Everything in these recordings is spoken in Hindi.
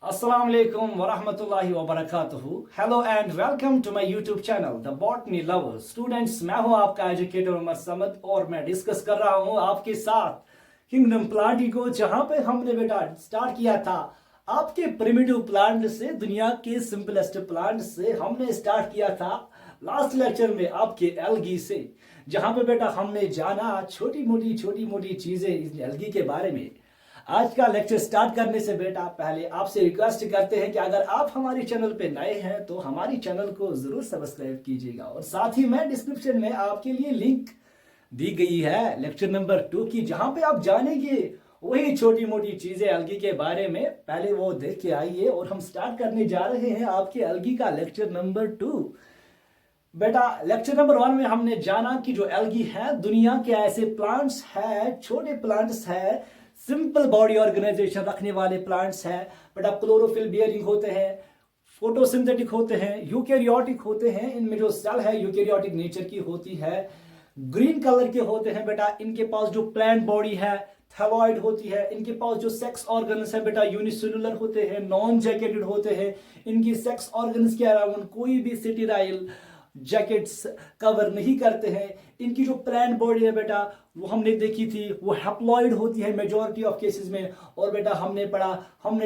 Assalamu alaikum wa rahmatullahi wa barakatuhu. Hello and welcome to my YouTube channel The Botany Lovers. Students, मैं हूं आपका एजुकेटर उमर समद और मैं डिस्कस कर रहा हूं आपके साथ किंगडम प्लांट को, जहां पे हमने बेटा स्टार्ट किया था आपके प्रिमिटिव प्लांट से, दुनिया के सिंपलेस्ट प्लांट से हमने स्टार्ट किया था लास्ट लेक्चर में आपके एल्गी से, जहां पे बेटा हमने जाना छोटी मोटी चीजें इस एल्गी के बारे में। आज का लेक्चर स्टार्ट करने से बेटा पहले आपसे रिक्वेस्ट करते हैं कि अगर आप हमारे चैनल पे नए हैं तो हमारी चैनल को जरूर सब्सक्राइब कीजिएगा, और साथ ही मैं डिस्क्रिप्शन में आपके लिए लिंक दी गई है लेक्चर नंबर 2 की, जहां पे आप जानेंगे वही छोटी मोटी चीजें एल्गी के बारे में। पहले वो देख के आइए और हम स्टार्ट करने जा रहे हैं आपके एल्गी का लेक्चर नंबर 2। बेटा लेक्चर नंबर 1 में हमने जाना कि जो एल्गी है दुनिया के ऐसे प्लांट्स है, छोटे प्लांट्स है, सिंपल बॉडी ऑर्गेनाइजेशन रखने वाले प्लांट्स हैं। बेटा क्लोरोफिल बियरिंग होते हैं, फोटोसिंथेटिक होते हैं, यूकेरियोटिक होते हैं। इनमें जो सेल है यूकेरियोटिक नेचर की होती है, ग्रीन कलर के होते हैं। बेटा इनके पास जो प्लांट बॉडी है थायरॉइड होती है। इनके पास जो सेक्स ऑर्गन्स है बेटा यूनिसेलुलर होते हैं, नॉन जैकेटेड होते हैं। इनकी सेक्स ऑर्गन्स के अराउंड कोई भी सिटीराइल जैकेट्स कवर नहीं करते हैं। इनकी जो प्लांट बॉडी है बेटा वो हमने देखी थी, वो हैप्लॉइड होती है मेजॉरिटी ऑफ केसेस में। और बेटा हमने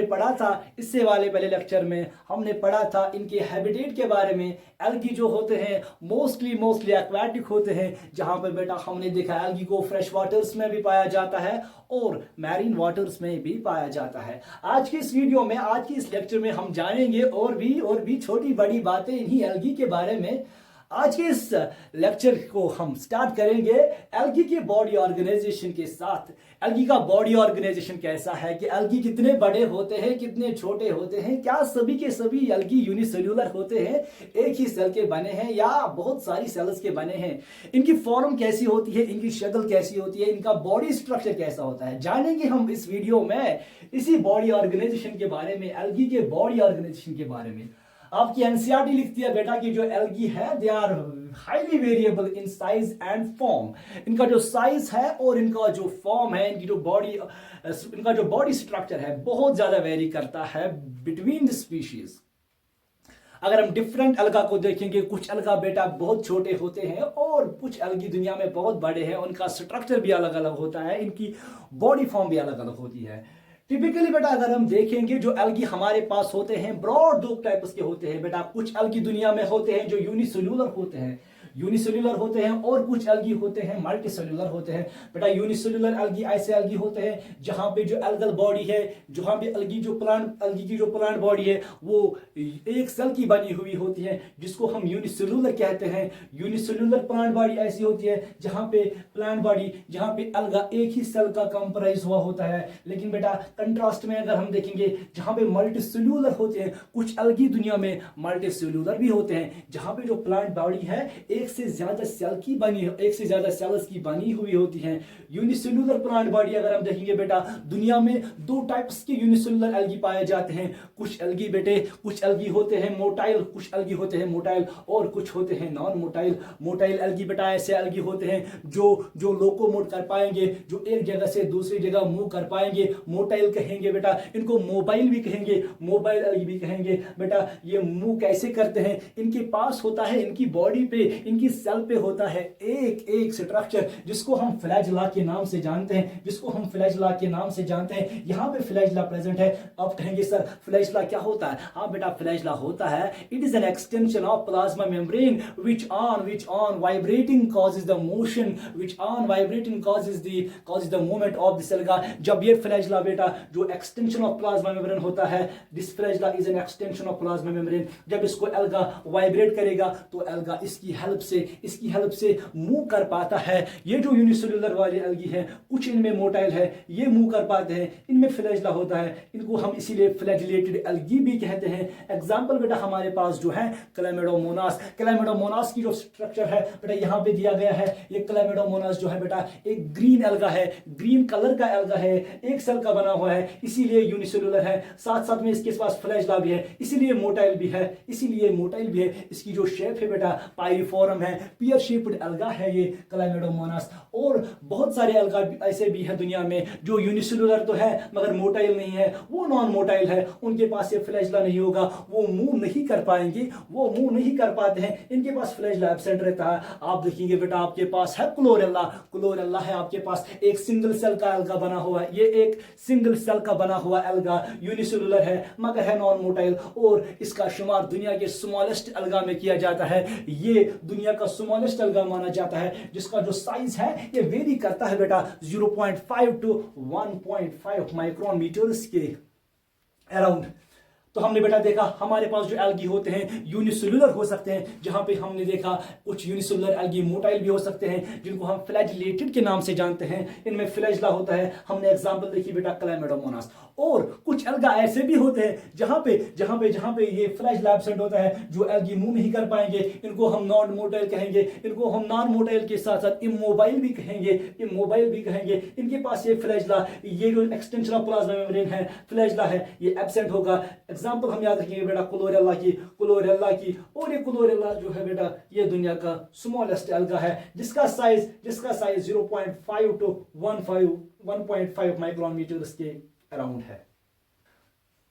पढ़ा था इससे वाले पहले लेक्चर में हमने पढ़ा था इनके हैबिटेट के बारे में। एल्गी जो होते हैं मोस्टली एक्वाटिक होते हैं, जहां पर बेटा हमने देखा एल्गी को फ्रेश वाटर्स में भी पाया जाता है और मैरीन वाटर्स में भी पाया जाता है। आज की इस वीडियो में, आज की इस लेक्चर में हम जानेंगे और भी छोटी बड़ी बातें इन्हीं एल्गी के बारे में। आज के इस लेक्चर को हम स्टार्ट करेंगे एल्गी के बॉडी ऑर्गेनाइजेशन के साथ। एल्गी का बॉडी ऑर्गेनाइजेशन कैसा है, कि एल्गी कितने बड़े होते हैं, कितने छोटे होते हैं, क्या सभी के सभी एल्गी यूनिसेल्युलर होते हैं, एक ही सेल के बने हैं या बहुत सारी सेल्स के बने हैं, इनकी फॉर्म कैसी होती है, इनकी शक्ल कैसी होती है, इनका बॉडी स्ट्रक्चर कैसा होता है, जानेंगे हम इस वीडियो में इसी बॉडी ऑर्गेनाइजेशन के बारे में, एल्गी के बॉडी ऑर्गेनाइजेशन के बारे में। आपकी एनसीईआरटी लिखती है बेटा कि जो एल्गी है they are highly variable in size and form. इनका जो साइज है और इनका जो फॉर्म है, इनका जो बॉडी स्ट्रक्चर है बहुत ज्यादा वेरी करता है बिटवीन द स्पीशीज। अगर हम डिफरेंट अलगा को देखेंगे, कुछ अलगा बेटा बहुत छोटे होते हैं और कुछ अलगी दुनिया में बहुत बड़े हैं, उनका स्ट्रक्चर भी अलग अलग होता है, इनकी बॉडी फॉर्म भी अलग अलग होती है। टिपिकली बेटा अगर हम देखेंगे जो एल्गी हमारे पास होते हैं ब्रॉड दो टाइप्स के होते हैं बेटा। कुछ एल्गी दुनिया में होते हैं जो यूनिसेल्युलर होते हैं और कुछ एल्गी होते हैं मल्टीसेल्युलर होते हैं। बेटा यूनिसेल्युलर एल्गी ऐसे एल्गी होते हैं जहां पे जो एल्गल बॉडी है, जहां पे एल्गी की जो प्लांट बॉडी है वो एक सेल की बनी हुई होती है, जिसको हम यूनिसेल्युलर कहते हैं। यूनिसेल्युलर प्लांट बॉडी ऐसी होती है जहां पे प्लांट बॉडी, जहां पे अलगा एक ही सेल का कंप्राइज हुआ होता है। लेकिन बेटा कंट्रास्ट में अगर हम देखेंगे जहां पे मल्टीसेल्युलर होते हैं, कुछ एल्गी दुनिया में मल्टीसेल्युलर भी होते हैं, जहां पे जो प्लांट बॉडी है एक से ज्यादा सेल्स की बनी हुई होती हैं। यूनिसेल्युलर प्लांट बॉडी अगर हम देखेंगे बेटा दुनिया में दो टाइप्स के यूनिसेल्युलर एल्गी पाए जाते हैं। कुछ एल्गी होते हैं मोटाइल, कुछ एल्गी होते हैं मोटाइल और कुछ होते हैं नॉन मोटाइल। मोटाइल एल्गी बेटा ऐसे एल्गी होते हैं जो लोकोमोट कर पाएंगे, जो एक जगह से दूसरी जगह मूव कर पाएंगे, मोटाइल कहेंगे बेटा। इनको मोबाइल भी कहेंगे, मोबाइल एल्गी भी कहेंगे। बेटा ये मूव कैसे करते हैं, इनके पास होता है, इनकी बॉडी पे, इनकी सेल पे होता है एक स्ट्रक्चर जिसको हम फ्लैजेला के नाम से जानते हैं। यहाँ पे फ्लैजेला प्रेजेंट है। आप कहेंगे सर फ्लैजेला क्या होता है? हाँ बेटा फ्लैजेला होता है, it is an extension of plasma membrane which on vibrating causes the motion, causes the movement of the cell। जब ये फ्लैजेला बेटा जो एक्सटेंशन ऑफ प्लाज्मा मेम्ब्रेन होता है, this flagella is an extension of plasma membrane. जब इसको एल्गा वाइब्रेट करेगा तो एल्गा इसकी हेल्प से मूव कर पाता है। ये जो यूनिसेल्युलर वाले एल्गी है, कुछ इनमें मोटाइल है, ये मूव कर पाते हैं, इनमें फ्लैजेला होता है, इनको हम इसीलिए फ्लैजिलेटेड एल्गी भी कहते हैं। एग्जांपल बेटा हमारे पास जो है क्लैमिडोमोनास की जो स्ट्रक्चर है बेटा यहाँ पे दिया गया है। ये क्लैमिडोमोनास जो है बेटा एक ग्रीन एल्गा है, ग्रीन कलर का एल्गा है, एक सेल का बना हुआ है, इसीलिए यूनिसेल्युलर है। साथ में इसके पास फ्लैजेला भी है, इसीलिए मोटाइल भी है। इसकी जो शेप है बेटा पाइरिफॉर्म फॉर्म है, पियर शेप्ड एल्गा है ये क्लाइमेडोमोनास। और बहुत सारे एल्गा ऐसे भी हैं दुनिया में जो यूनिसेलुलर तो है मगर मोटाइल नहीं है, वो नॉन मोटाइल है, उनके पास ये फ्लैजला नहीं होगा, वो मूव नहीं कर पाएंगे, वो मूव नहीं कर पाते हैं, इनके पास फ्लैजला एब्सेंट रहता है। आप देखेंगे बेटा आपके पास है क्लोरेला, क्लोरेला है आपके पास, एक सिंगल सेल का एल्गा बना हुआ है, ये एक सिंगल सेल का बना हुआ एल्गा यूनिसेलुलर है मगर है नॉन मोटाइल, और इसका शुमार दुनिया के स्मॉलेस्ट एल्गा में किया जाता है। ये दुनिया का स्मॉलेस्ट एल्गा माना जाता है, जिसका जो साइज है ये वेरी करता है बेटा 0.5 टू 1.5 माइक्रोन मीटर्स के अराउंड। तो हमने बेटा देखा हमारे पास जो एल्गी होते हैं यूनिसेलुलर हो सकते हैं, जहां पे हमने देखा कुछ यूनिसेलुलर एल्गी मोटाइल भी हो सकते हैं जिनको हम फ्लैजिलेटेड के नाम से जानते हैं, इनमें फ्लैजला होता है, हमने एग्जांपल देखी बेटा क्लाइमेडोमोनास। और कुछ एल्गा ऐसे भी होते हैं जहां पे ये फ्लैजला एब्सेंट होता है, जो एल्गी मूव नहीं कर पाएंगे, इनको हम नॉन मोटाइल कहेंगे, इनको हम नॉन मोटाइल के साथ साथ इमोबाइल भी कहेंगे, इनके पास ये फ्लैजला, ये जो एक्सटेंशन ऑफ प्लाज्मा मेम्ब्रेन है, फ्लैजला है, ये एब्सेंट होगा। एग्जाम्पल हम याद रखेंगे बेटा क्लोरेला की, और ये क्लोरेला जो है बेटा ये दुनिया का स्मॉलेस्ट एल्गा है, जिसका साइज 0.5 टू 1.5 माइक्रोन मीटर्स के अराउंड है।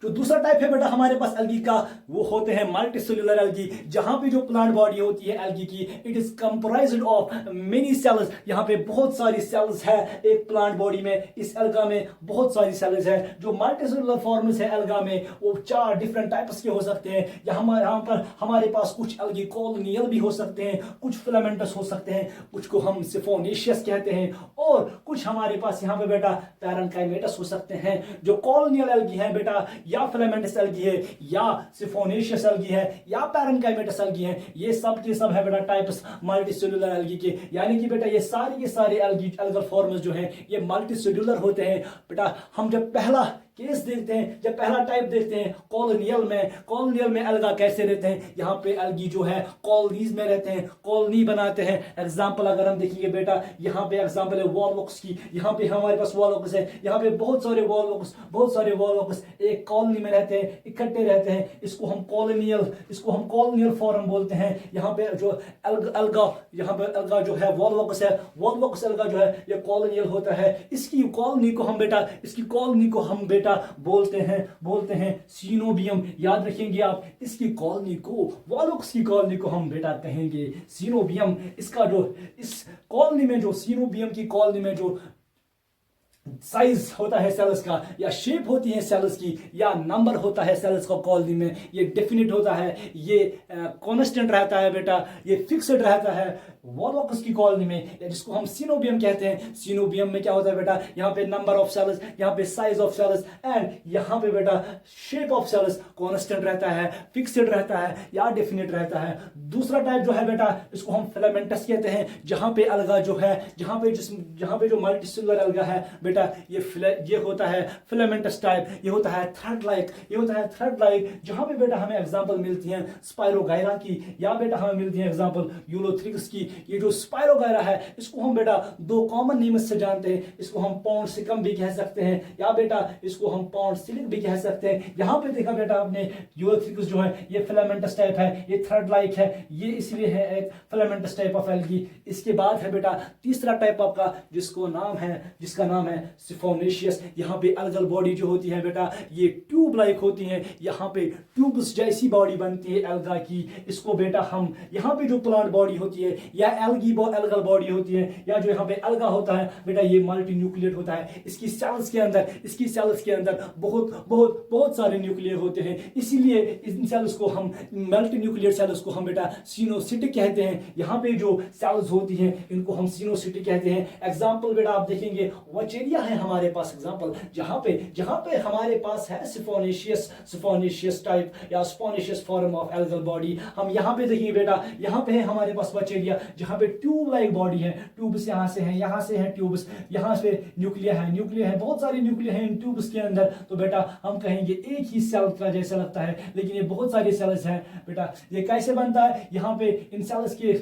जो दूसरा टाइप है बेटा हमारे पास एल्गी का, वो होते हैं मल्टीसेलुलर एल्गी, जहां पे जो प्लांट बॉडी होती है एल्गी की, it is comprised of many cells. यहाँ पे बहुत सारी सेल्स है एक प्लांट बॉडी में, इस एल्गा में बहुत सारी सेल्स है। जो मल्टीसेलुलर फॉर्म्स है एल्गा में वो 4 डिफरेंट टाइप्स के हो सकते हैं। यहाँ पर हमारे पास कुछ एल्गी कॉलोनियल भी हो सकते हैं, कुछ फिलामेंटस हो सकते हैं, कुछ को हम सिफोनेशियस कहते हैं, और कुछ हमारे पास यहाँ पे बेटा पैरेन्काइमेटस हो सकते हैं। जो कॉलोनियल एल्गी है बेटा, या फिलामेंटस एल्गी है, या सिफोनेशियस एल्गी है, या पैरेन्काइमेटस एल्गी है, ये सब के सब है बेटा टाइप्स मल्टीसेलुलर एल्गी के। यानी कि बेटा ये सारे के सारे एल्गी एल्गल फॉर्म्स जो हैं ये मल्टीसेलुलर होते हैं। बेटा हम जब पहला केस देखते हैं, जब पहला टाइप देखते हैं कॉलोनियल में एल्गा कैसे रहते हैं, यहाँ पे एल्गी जो है कॉलोनीज में रहते हैं, कॉलोनी बनाते हैं। एग्जांपल अगर हम देखेंगे बेटा, यहाँ पे एग्जांपल है वॉलवॉक्स की, यहाँ पे हमारे पास वॉलवॉक्स है, यहाँ पे बहुत सारे वॉलवॉक्स एक कॉलोनी में रहते हैं, इकट्ठे रहते हैं, इसको हम कॉलोनियल फॉर्म बोलते हैं। यहाँ पे जो एल्गा जो है वॉलवॉक्स एल्गा जो है ये कॉलोनियल होता है। इसकी कॉलोनी को हम बेटा बोलते हैं सीनोबियम। याद रखेंगे आप, इसकी कॉलोनी को, वॉलवॉक्स की कॉलोनी को हम बेटा कहेंगे सीनोबियम। इसका जो इस कॉलोनी में जो सीनोबियम की कॉलोनी में जो साइज होता है सेल्स का, या शेप होती है सेल्स की, या नंबर होता है सेल्स का कॉलोनी में, ये डेफिनेट होता है, ये कांस्टेंट रहता है बेटा, ये फिक्स्ड रहता है वॉलवॉक्स की कॉलोनी में, जिसको हम सीनोबियम कहते हैं। सीनोबियम में क्या होता है बेटा, यहाँ पे नंबर ऑफ सेल्स, यहाँ पे साइज ऑफ सेल्स, एंड यहाँ पे बेटा शेप ऑफ सेल्स कांस्टेंट रहता है, फिक्स्ड रहता है, या डेफिनेट रहता है। दूसरा टाइप जो है बेटा, इसको हम फिलामेंटस कहते हैं, जहां पे अलगा जो है, जहां पे जो मल्टीसेलुलर अलगा है बेटा, ये होता है फिलामेंटस टाइप, ये होता है थ्रेड लाइक, जहां पे बेटा हमें एग्जांपल मिलती हैं स्पाइरोगायरा की, या बेटा हमें मिलती है एग्जांपल यूलोथ्रिक्स की। ये जो स्पाइरोगायरा है इसको हम बेटा 2 कॉमन नेम्स से जानते हैं, इसको हम पॉन्डसिकम भी कह सकते हैं, या बेटा इसको हम पॉन्डसिलिक भी कह सकते हैं। यहाँ पे देखा बेटा आपने यूलोथ्रिक्स जो है ये फिलामेंटस टाइप है, ये थ्रेड लाइक है, ये इसलिए है एक फिलामेंटस टाइप ऑफ एल्गी। इसके बाद है बेटा तीसरा टाइप आपका, जिसका नाम है सिफोनेशियस। यहाँ पे अलगल बॉडी जो होती है बेटा ये ट्यूब लाइक होती है, यहाँ पे ट्यूब्स जैसी बॉडी बनती है एल्गा की। इसको बेटा हम यहाँ पे जो प्लांट बॉडी होती है, या एल्गल बॉडी होती है, या जो यहाँ पे एल्गा होता है बेटा ये मल्टी न्यूक्लिएट होता है। इसकी सेल्स के अंदर बहुत सारे न्यूक्लियर होते हैं, इसीलिए इन सेल्स को हम मल्टी न्यूक्लियर सेल्स को हम बेटा सिनोसिटिक कहते हैं। यहाँ पे जो सेल्स होती हैं इनको हम सिनोसिटिक कहते हैं। एग्जाम्पल बेटा आप देखेंगे वचेरिया है हमारे पास एग्जाम्पल, जहां पे हमारे पास है सिफोनेशियस टाइप या स्पोनेशियस फॉर्म ऑफ एल्गल बॉडी। हम यहाँ पे देखिए बेटा, यहाँ पे है हमारे पास वचेरिया, जहां पे ट्यूब लाइक बॉडी है, ट्यूब्स यहाँ से हैं ट्यूब्स, यहाँ से न्यूक्लियर है, बहुत सारे न्यूक्लियर हैं इन ट्यूब्स के अंदर। तो बेटा हम कहेंगे एक ही सेल का जैसा लगता है, लेकिन ये बहुत सारे सेल्स हैं बेटा। ये कैसे बनता है, यहाँ पे इन सेल्स के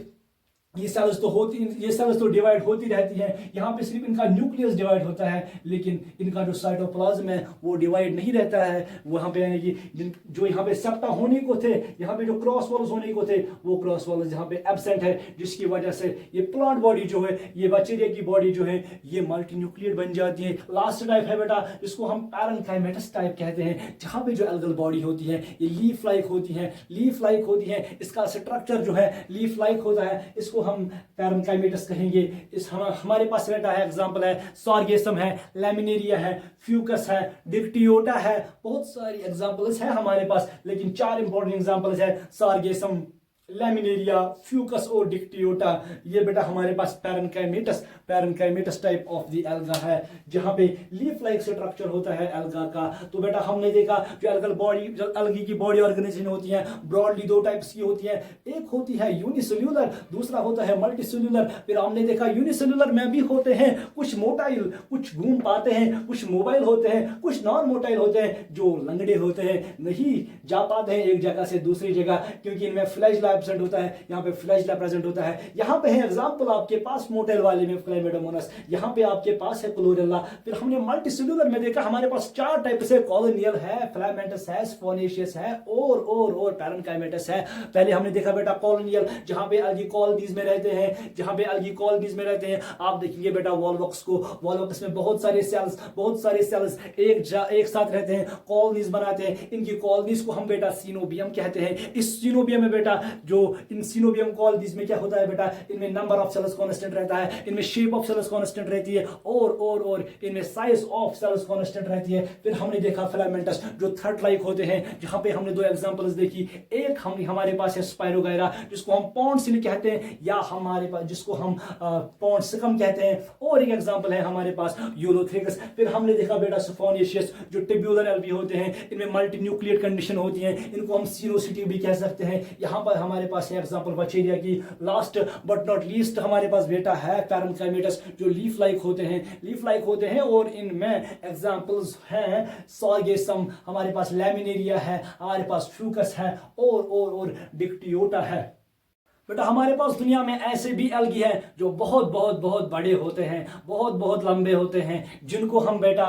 ये सेल्स तो डिवाइड होती रहती हैं। यहाँ पे सिर्फ इनका न्यूक्लियस डिवाइड होता है, लेकिन इनका जो साइटोप्लाज्म है वो डिवाइड नहीं रहता है। वहाँ पे यानी कि जो यहाँ पे सेप्टा होने को थे, यहाँ पे जो क्रॉस वॉल्स होने को थे, वो क्रॉस वॉल्स यहाँ पे एब्सेंट है, जिसकी वजह से ये प्लांट बॉडी जो है, ये बैक्टीरिया की बॉडी जो है, ये मल्टीन्यूक्लिएट बन जाती है। लास्ट टाइप है बेटा जिसको हम पैरेन्काइमेटस टाइप कहते हैं, जहाँ पे जो एल्गल बॉडी होती है ये लीफ लाइक होती है, लीफ लाइक होती है। इसका स्ट्रक्चर जो है लीफ लाइक होता है, इसको हम पैरेन्काइमेटस कहेंगे। इस हमारे पास बेटा है एग्जांपल है सॉर्गेसम है, लैमिनेरिया है, फ्यूकस है, डिक्टियोटा है, बहुत सारी एग्जांपल्स है हमारे पास, लेकिन 4 इंपॉर्टेंट एग्जांपल्स है सॉर्गेसम, लैमिनेरिया, फ्यूकस और डिक्टियोटा। ये बेटा हमारे पास parenchymatous type of the alga है, जहां पे लीफ लाइक स्ट्रक्चर होता है एल्गा का। तो बेटा हमने देखा जो एल्गी की बॉडी ऑर्गेनाइजेशन होती है ब्रॉडली 2 टाइप्स की होती है, एक होती है यूनिसेल्यूलर, दूसरा होता है मल्टीसेल्यूलर। फिर हमने देखा यूनिसेल्यूलर में भी होते हैं कुछ मोटाइल, कुछ घूम पाते हैं, कुछ मोबाइल होते हैं, कुछ नॉन मोटाइल होते हैं, जो लंगड़े होते हैं, नहीं जा पाते हैं एक जगह से दूसरी जगह, क्योंकि इनमें फ्लैजिला प्रेजेंट होता है। यहाँ पे फ्लैजिला प्रेजेंट होता है। यहाँ पे है एग्जांपल आपके पास मोटेल वाले में क्लेमिडोमोनास, यहाँ पे आपके पास है क्लोरेला। फिर हमने मल्टीसेल्यूलर में देखा हमारे पास 4 टाइप से, कॉलोनियल है, फिलामेंटस है, स्पोनेशियस है और पैरेन्काइमेटस है। पहले हमने देखा बेटा कॉलोनियल, जहाँ पे एल्गी कॉलोनीज में रहते हैं, जहाँ पे एल्गी कॉलोनीज में रहते हैं। आप देखेंगे बेटा वॉल्वॉक्स को, वॉल्वॉक्स में बहुत सारे सेल्स एक साथ रहते हैं, कॉलोनीज बनाते हैं। इनकी कॉलोनीज को हम बेटा सीनोबियम कहते हैं। इस सीनोबियम में बेटा जो इन सीनोबियम कॉलोनीज में क्या होता है बेटा, इनमें नंबर ऑफ सेल्स कांस्टेंट रहता है, इनमें शेप ऑफ सेल्स कांस्टेंट रहती है, और इनमें साइज ऑफ सेल्स कांस्टेंट रहती है। फिर हमने देखा फिलामेंटस जो थ्रेड लाइक होते हैं, जहां पे हमने 2 एग्जांपल्स देखी। एक हमारे पास है स्पाइरोगायरा, जिसको हम पॉन्डसिल कहते हैं, या हमारे पास जिसको हम पॉन्डसिकम कहते हैं, और एक एग्जांपल है हमारे पास यूलोथेकस। फिर हमने देखा बेटा सिफोनिशियस जो टिब्यूलर एल्गी होते हैं, इनमें मल्टी न्यूक्लिएट कंडीशन होती है, इनको हम सीरोसिटी भी कह सकते हैं। यहाँ पर हमारे पास है एग्जांपल बचेरिया की। लास्ट बट नॉट लीस्ट हमारे पास बेटा है पैरेन्काइमेटस जो लीफ लाइक होते हैं, और इनमें एग्जांपल्स हैं सॉर्गेसम, हमारे पास लैमिनेरिया है, हमारे पास फ्यूकस है, और डिक्टियोटा है। बेटा हमारे पास दुनिया में ऐसे भी एल्गी हैं जो बहुत बहुत बहुत बड़े होते हैं, बहुत बहुत लंबे होते हैं, जिनको हम बेटा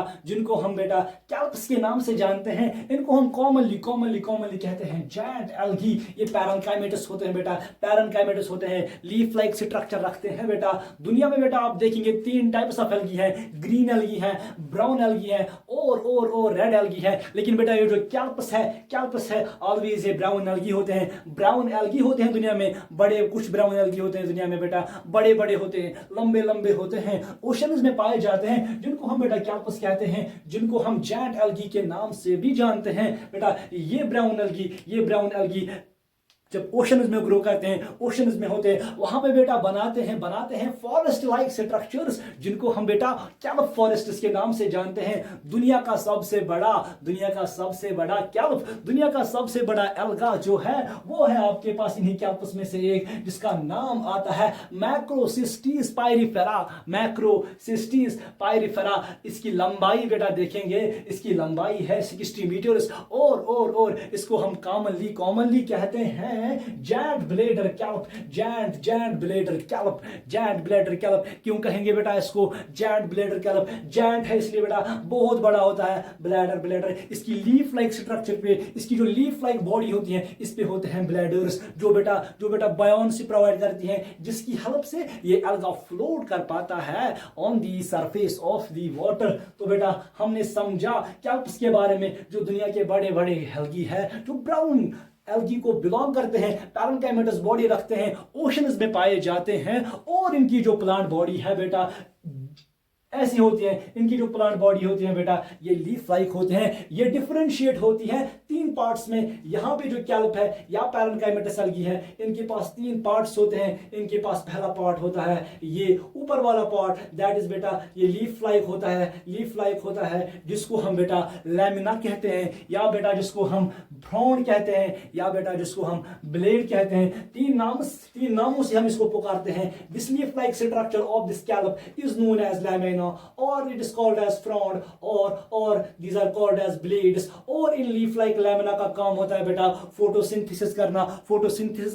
कैल्प्स के नाम से जानते हैं। इनको हम कॉमनली कहते हैं जायंट एल्गी। ये पैरेन्काइमेटस होते हैं बेटा, पैरेन्काइमेटस होते हैं, लीफ लाइक स्ट्रक्चर रखते हैं बेटा। दुनिया में बेटा आप देखेंगे 3 टाइप्स ऑफ एल्गी है, ग्रीन एल्गी है, ब्राउन एल्गी है, और रेड एल्गी है। लेकिन बेटा ये जो कैल्पस है ऑलवेज ये ब्राउन एल्गी होते हैं दुनिया में। कुछ ब्राउन एल्गी होते हैं दुनिया में बेटा, बड़े होते हैं, लंबे होते हैं, ओशंस में पाए जाते हैं, जिनको हम बेटा कैल्पस कहते हैं, जिनको हम जायंट एल्गी के नाम से भी जानते हैं बेटा। ये ब्राउन एल्गी जब ओशंस में ग्रो करते हैं, ओशंस में होते हैं, वहां पे बेटा बनाते हैं फॉरेस्ट लाइक स्ट्रक्चर्स, जिनको हम बेटा कैल्प फॉरेस्ट्स के नाम से जानते हैं। दुनिया का सबसे बड़ा कैल्प, दुनिया का सबसे बड़ा एल्गा जो है वो है आपके पास इन्हीं कैल्पस में से एक, जिसका नाम आता है मैक्रोसिस्टीस पायरिफेरा। इसकी लंबाई बेटा देखेंगे, इसकी लंबाई है 60 मीटर्स, और इसको हम कॉमनली कहते हैं जायंट ब्लेडर कैल्प। क्यों कहेंगे बेटा इसको जायंट ब्लेडर कैल्प? जायंट है इसलिए बेटा बहुत बड़ा होता है, ब्लैडर इसकी लीफ लाइक स्ट्रक्चर पे, इसकी जो लीफ लाइक बॉडी होती है, इस पे होते हैं ब्लैडर्स, जो बेटा बायोन्सी प्रोवाइड करती हैं, जिसकी हेल्प से ये एल्गा फ्लोट कर पाता है on the surface of the water. तो बेटा हमने समझा कैल्प्स के बारे में, जो दुनिया के बड़े एल्गी है, जो ब्राउन एल्गी को बिलोंग करते हैं, पैरेन्काइमेटस बॉडी रखते हैं, ओशंस में पाए जाते हैं, और इनकी जो प्लांट बॉडी है बेटा ऐसी होती है। इनकी जो प्लांट बॉडी होती है बेटा ये लीफ लाइक होते हैं। ये डिफरेंशिएट होती है 3 पार्ट्स में। यहाँ पे जो कैल्प है या पैरेन्काइमेटस एल्गी है, इनके पास 3 पार्ट्स होते हैं। इनके पास पहला पार्ट होता है ये ऊपर वाला पार्ट, दैट इज बेटा ये लीफ लाइक होता है, जिसको हम बेटा लैमिना कहते हैं, या बेटा जिसको हम फ्रॉन कहते हैं, या बेटा जिसको हम ब्लेड कहते हैं। 3 नामों से हम इसको पुकारते हैं। This leaf like structure of this kelp is known as lamina lamina, or it is called as frond, or these are called as blades. और इन लीफ लाइक लैमिना का काम होता है बेटा फोटोसिंथेसिस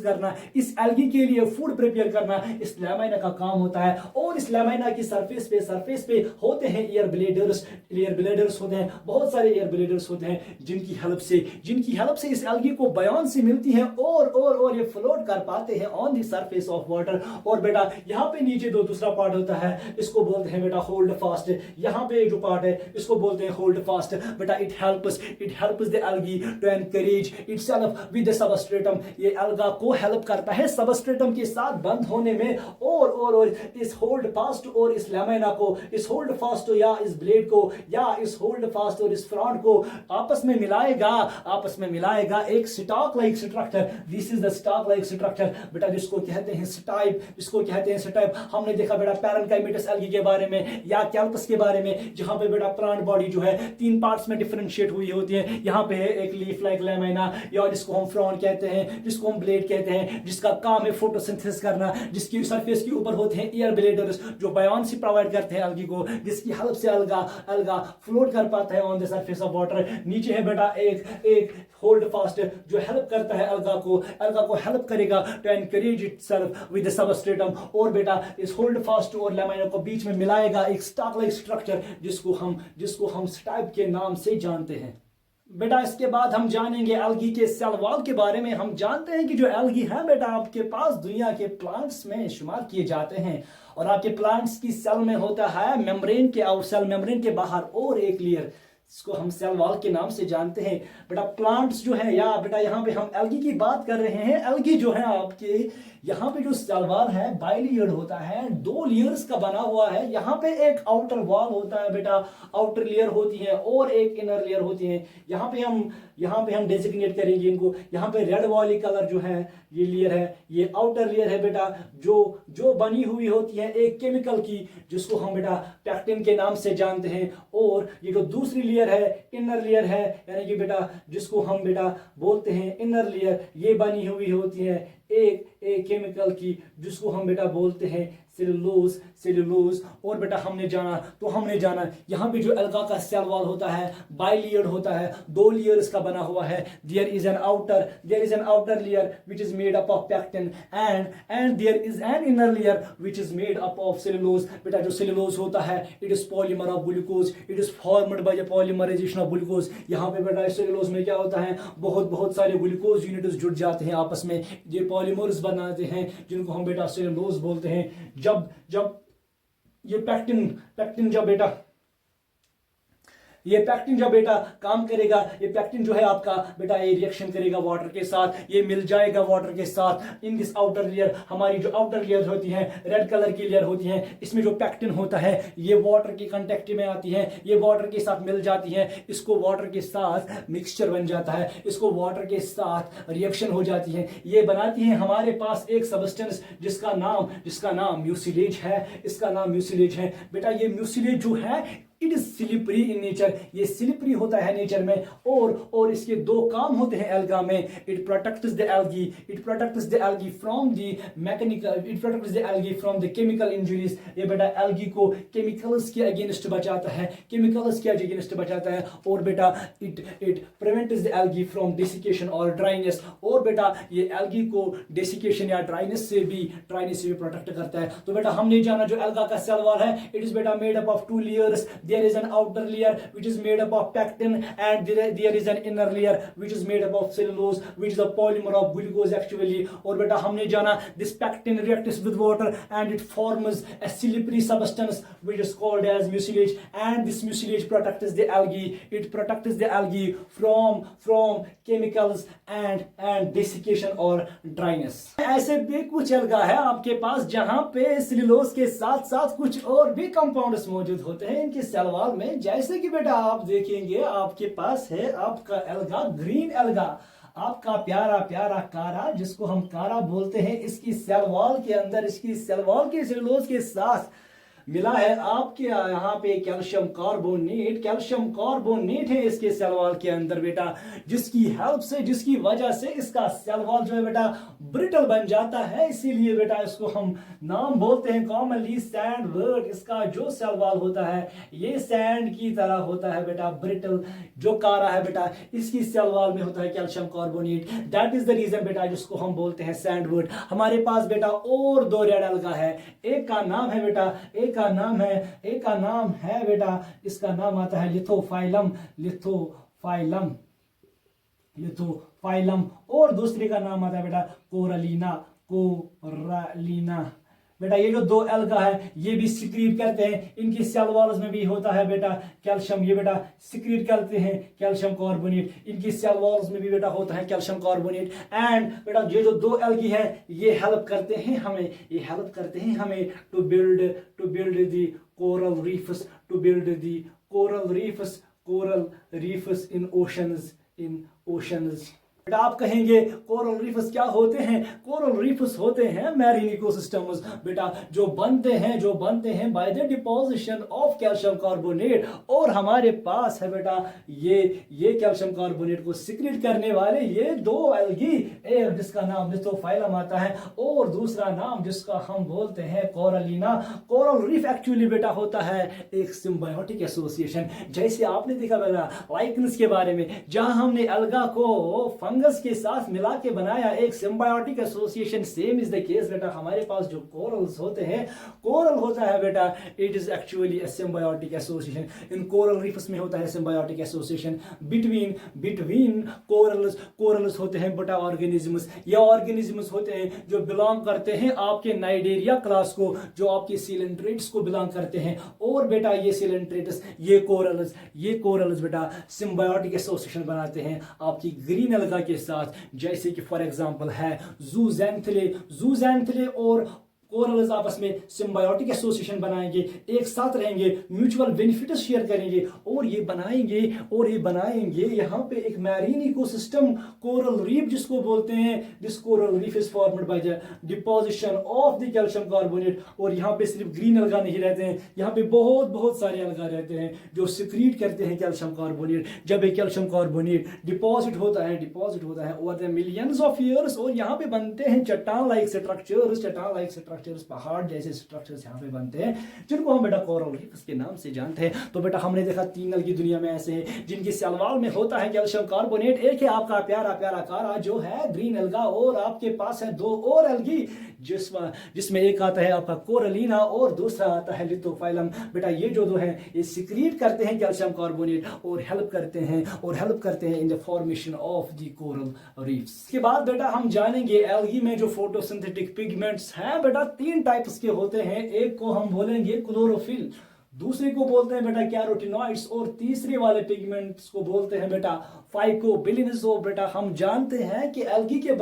करना, इस एल्गी के लिए फूड प्रिपेयर करना, इस लैमिना का काम होता है। और इस लैमिना की सरफेस पे होते हैं एयर ब्लेडर्स होते हैं, बहुत सारे एयर ब्लेडर्स होते हैं जिनकी हेल्प से इस एल्गी को बयान्सी मिलती है और ये फ्लोट कर पाते हैं on the surface of water. और बेटा यहाँ पे नीचे दूसरा पार्ट होता है, इसको बोलते हैं बेटा होल्ड फास्ट। यहाँ पे जो पार्ट है इसको बोलते हैं होल्ड फास्ट। बेटा it helps the algae to anchorage itself with the substratum. ये एल्गा को हेल्प करता है सबस्ट्रेटम के साथ बंद होने में, और इस होल्ड फास्ट और इस लैमिना को, इस होल्ड फास्ट या इस ब्लेड को या इस होल्ड फास्ट और इस फ्रॉन्ट को आपस में मिलाएगा एक stock like structure. This is the stock like structure बेटा, जिसको कहते हैं स्टाइप। हमने देखा बेटा पैरेन्काइमेटस एल्गी के बारे में या कैल्पस के बारे में, जहां पे बेटा प्लांट बॉडी जो है 3 पार्ट्स में डिफरेंशिएट हुई होती है। यहाँ पे है एक लीफ लाइक लैमिना, या जिसको हम फ्रॉन्ट कहते हैं, जिसको हम ब्लेड कहते हैं, जिसका काम है फोटोसिंथेसिस करना, जिसकी सरफेस के ऊपर होते हैं एयर ब्लेडर्स जो बयान्सी प्रोवाइड करते हैं एल्गी को, जिसकी हेल्प से एल्गा फ्लोट कर पाता है on the surface of water. नीचे है बेटा एक होल्ड फास्ट जो हेल्प करता है एल्गा को हेल्प करेगा to anchorage itself with the substratum. और बेटा इस होल्ड फास्ट और लैमिना को बीच में मिलाएगा एक स्टॉक लाइक स्ट्रक्चर जिसको हम स्टाइप के नाम से जानते हैं। बेटा इसके बाद हम जानेंगे एल्गी के सेल वॉल के बारे में। हम जानते हैं कि जो एल्गी है बेटा आपके पास दुनिया के प्लांट्स में शुमार किए जाते हैं, और आपके प्लांट्स की सेल में होता है मेम्ब्रेन के आउट सेल मेम्ब्रेन के बाहर और एक लेयर, इसको हम सेल वॉल के नाम से जानते हैं। बेटा प्लांट्स जो है, या बेटा यहाँ पे हम एल्गी की बात कर रहे हैं। एल्गी जो है आपके यहाँ पे जो सेल वॉल है बाइलेयर्ड होता है, 2 लेयर्स का बना हुआ है। यहाँ पे एक आउटर वॉल होता है बेटा, आउटर लेयर होती है, और एक इनर लेयर होती है। यहाँ पे हम डेजिग्नेट करेंगे इनको। यहाँ पे रेड वाली कलर जो है ये लेयर है, ये आउटर लेयर है बेटा, जो बनी हुई होती है एक केमिकल की, जिसको हम बेटा पैक्टिन के नाम से जानते हैं। और ये जो दूसरी लेयर है इनर लेयर है, यानी कि बेटा जिसको हम बेटा बोलते हैं इनर लेयर, ये बनी हुई होती है एक केमिकल की, जिसको हम बेटा बोलते हैं सेलुलोज। और बेटा हमने जाना यहाँ पे जो एल्गा का सेल वॉल होता है बाइलेयर्ड होता है, 2 लेयर्स का बना हुआ है। There is an outer layer which is made up of pectin and there is an inner layer which is made up of cellulose. बेटा जो सेलुलोज होता है it is polymer of glucose, it is formed by the polymerization of glucose. यहाँ पे बेटा सेलुलोज में क्या होता है, बहुत सारे ग्लूकोज यूनिट्स जुड़ जाते हैं आपस में, ये पॉलीमर्स बनाते हैं, जिनको हम बेटा सेलुलोज बोलते हैं। जब ये पैक्टिन जब बेटा काम करेगा, ये पैक्टिन जो है आपका बेटा ये रिएक्शन करेगा वाटर के साथ, ये मिल जाएगा वाटर के साथ इन दिस आउटर लेयर। हमारी जो आउटर लेयर होती है रेड कलर की लेयर होती है, इसमें जो पैक्टिन होता है ये वाटर के कांटेक्ट में आती है, ये वाटर के साथ मिल जाती है, इसको वाटर के साथ मिक्सचर बन जाता है, इसको वाटर के साथ रिएक्शन हो जाती है, ये बनाती है हमारे पास एक सब्सटेंस जिसका नाम म्यूसिलेज है। इसका नाम म्यूसिलेज है बेटा। ये म्यूसिलेज जो है it is slippery in nature, ये स्लिपरी होता है नेचर में, और इसके 2 काम होते हैं एल्गा में। It protects the algae from the chemical injuries. ये बेटा एल्गी को केमिकल्स के अगेंस्ट बचाता है, और बेटा it prevents the algae from desiccation और ड्राइनेस। और बेटा ये एल्गी को डेसिकेशन या ड्राइनेस से भी प्रोटेक्ट करता है। तो बेटा हमने जाना जो एल्गा का सेल वॉल है, इट इज बेटा made up of 2 layers. There is an outer layer which is made up of pectin, and there is an inner layer which is made up of cellulose, which is a polymer of glucose actually. और बेटा हमने जाना this pectin reacts with water and it forms a slippery substance which is called as mucilage, and this mucilage protects the algae. It protects the algae from chemicals and desiccation or dryness. ऐसे भी कुछ एल्गा है आपके पास जहां पे सेलुलोज के साथ साथ कुछ और भी कंपाउंड्स मौजूद होते हैं इनके सेल वॉल में। जैसे कि बेटा आप देखेंगे आपके पास है आपका एल्गा, ग्रीन एल्गा, आपका प्यारा कारा, जिसको हम कारा बोलते हैं। इसकी सेल वॉल के अंदर, इसकी सेल वॉल के सेलुलोज के साथ मिला है आपके यहाँ पे कैल्शियम कार्बोनेट। कैल्शियम कार्बोनेट है इसके सेल वॉल के अंदर बेटा, जिसकी हेल्प से, जिसकी वजह से इसका सेल वॉल जो है बेटा ब्रिटल बन जाता है। इसीलिए बेटा इसको हम नाम बोलते हैं कॉमनली सैंडवर्ड। इसका जो सेल वॉल होता है ये सैंड की तरह होता है बेटा, ब्रिटल जो कारा है बेटा, इसकी सेल वॉल में होता है calcium carbonate. That is the reason बेटा जिसको हम बोलते हैं सैंडवर्ड। हमारे पास बेटा और दो रेड अलगा है, एक का नाम है बेटा, एक का नाम है बेटा, इसका नाम आता है लिथोफाइलम, लिथोफाइलम, और दूसरे का नाम आता है बेटा कोरलिना। बेटा ये जो दो अलगा है ये भी सिक्रीट करते हैं, इनकी सेल वॉल्स में भी होता है बेटा कैल्शियम, ये बेटा सिक्रीट करते हैं कैल्शियम कार्बोनेट, इनकी सेल वॉल्स में भी बेटा होता है कैल्शियम कार्बोनेट। एंड बेटा ये जो दो अलगी है ये हेल्प करते हैं हमें to build the coral reefs in oceans. बेटा आप कहेंगे कोरल रीफ्स क्या होते हैं? कोरल रीफ्स होते हैं मैरीन इकोसिस्टम्स बेटा, जो बनते हैं by the deposition of calcium carbonate. और हमारे पास है बेटा ये कैल्शियम कार्बोनेट को सिक्रीट करने वाले ये दो एल्गी, एक जिसका नाम लिथोफाइलम आता है और दूसरा नाम जिसका हम बोलते हैं कोरलिना। कोरल रीफ एक्चुअली बेटा होता है एक सिम्बायोटिक एसोसिएशन। जैसे आपने देखा बेटा लाइकेंस के बारे में, जहां हमने अलगा को फंगस के साथ मिला के बनाया एक symbiotic association, same is the case बेटा हमारे पास जो कोरल्स होते हैं, कोरल होता है बेटा it is actually a symbiotic association. In coral reefs में होता है सिम्बायोटिक एसोसिएशन बिटवीन कोरल्स होते हैं बेटा ऑर्गेनिजम्स, या ऑर्गेनिजम्स होते हैं जो बिलोंग करते हैं आपके नाइडेरिया क्लास को, जो आपके सिलेंट्रेट्स को बिलोंग करते हैं। और बेटा ये सिलेंट्रेट्स, ये कोरल्स बेटा सिम्बायोटिक एसोसिएशन बनाते हैं आपकी ग्रीन अलगा के साथ, जैसे कि फॉर एग्जांपल है जूजेंथले और कोरल्स आपस में सिम्बायोटिक एसोसिएशन बनाएंगे, एक साथ रहेंगे, म्यूचुअल बेनिफिट्स शेयर करेंगे और ये बनाएंगे यहाँ पे एक मैरीन इकोसिस्टम कोरल रीफ जिसको बोलते हैं। This coral reef is formed by the deposition of the calcium carbonate. और यहाँ पे सिर्फ ग्रीन अलगा नहीं रहते हैं, यहाँ पे बहुत सारे अलगा रहते हैं जो सिक्रीट करते हैं कैल्शियम कार्बोनेट। जब एक कैल्शियम कार्बोनेट डिपॉजिट होता है over the millions of years, और यहाँ पे बनते हैं चट्टान लाइक स्ट्रक्चर्स, पहाड़ जैसे स्ट्रक्चर्स यहाँ पे बनते हैं, जिनको हम बेटा कोरल रीफ्स के नाम से जानते हैं। तो बेटा हमने देखा तीन अलगी दुनिया में ऐसे हैं जिनकी सेल वॉल में होता है कैल्शियम कार्बोनेट। एक है आपका प्यारा कारा जो है ग्रीन अलगा, और आपके पास है दो और अलगी जिसमें एक आता है आपका कोरलिना और दूसरा आता है लिथोफाइलम। बेटा ये जो दो हैं ये सिक्रीट करते हैं कैल्शियम कार्बोनेट और हेल्प करते हैं in the formation of the coral reefs. इसके बाद बेटा हम जानेंगे एल्गी में जो फोटोसिंथेटिक पिगमेंट्स हैं बेटा तीन टाइप्स के होते हैं। एक को हम बोलेंगे क्लोरोफिल, दूसरे को बोलते हैं बेटा कैरोटिनॉइड्स, और तीसरे वाले पिगमेंट्स को बोलते हैं बेटा फाइकोबिलिन्स। बेटा हम जानते हैं कि एल्गी के